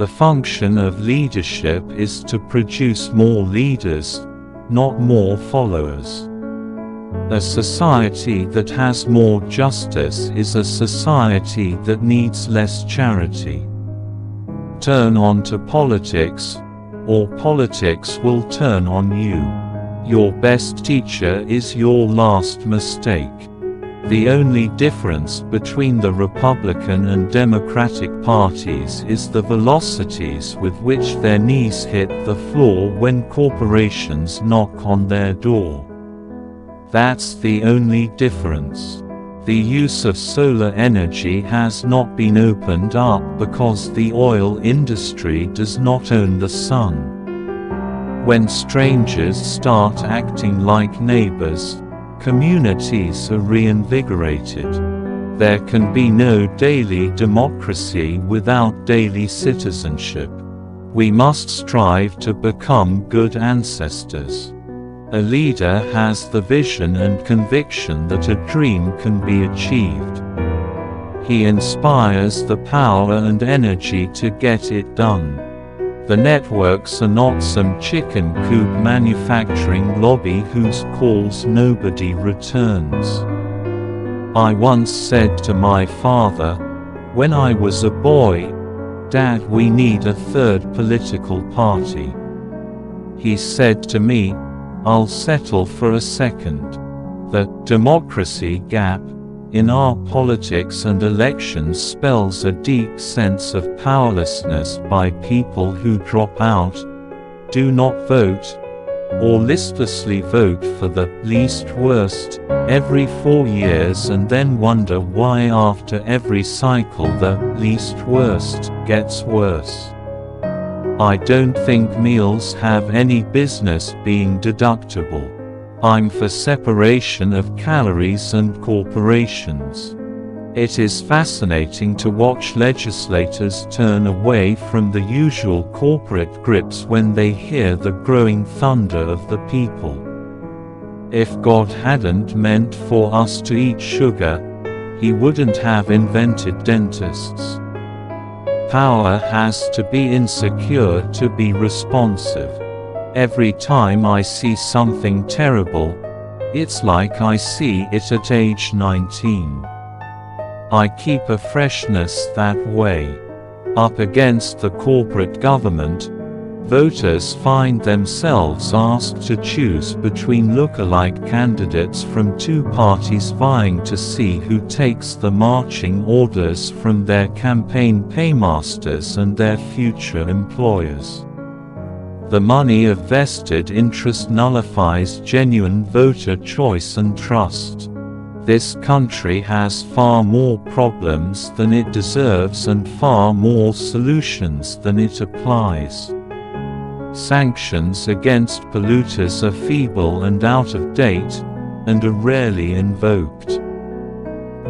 The function of leadership is to produce more leaders, not more followers. A society that has more justice is a society that needs less charity. Turn on to politics, or politics will turn on you. Your best teacher is your last mistake. The only difference between the Republican and Democratic parties is the velocities with which their knees hit the floor when corporations knock on their door. That's the only difference. The use of solar energy has not been opened up because the oil industry does not own the sun. When strangers start acting like neighbors, communities are reinvigorated. There can be no daily democracy without daily citizenship. We must strive to become good ancestors. A leader has the vision and conviction that a dream can be achieved. He inspires the power and energy to get it done. The networks are not some chicken coop manufacturing lobby whose calls nobody returns. I once said to my father, when I was a boy, "Dad, we need a third political party." He said to me, "I'll settle for a second." The democracy gap in our politics and elections spells a deep sense of powerlessness by people who drop out, do not vote, or listlessly vote for the least worst every 4 years and then wonder why after every cycle the least worst gets worse. I don't think meals have any business being deductible. I'm for separation of calories and corporations. It is fascinating to watch legislators turn away from the usual corporate grips when they hear the growing thunder of the people. If God hadn't meant for us to eat sugar, He wouldn't have invented dentists. Power has to be insecure to be responsive. Every time I see something terrible, it's like I see it at age 19. I keep a freshness that way. Up against the corporate government, voters find themselves asked to choose between look-alike candidates from two parties vying to see who takes the marching orders from their campaign paymasters and their future employers. The money of vested interest nullifies genuine voter choice and trust. This country has far more problems than it deserves and far more solutions than it applies. Sanctions against polluters are feeble and out of date, and are rarely invoked.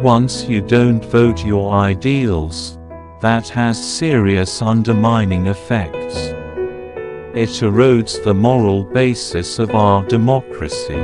Once you don't vote your ideals, that has serious undermining effects. It erodes the moral basis of our democracy.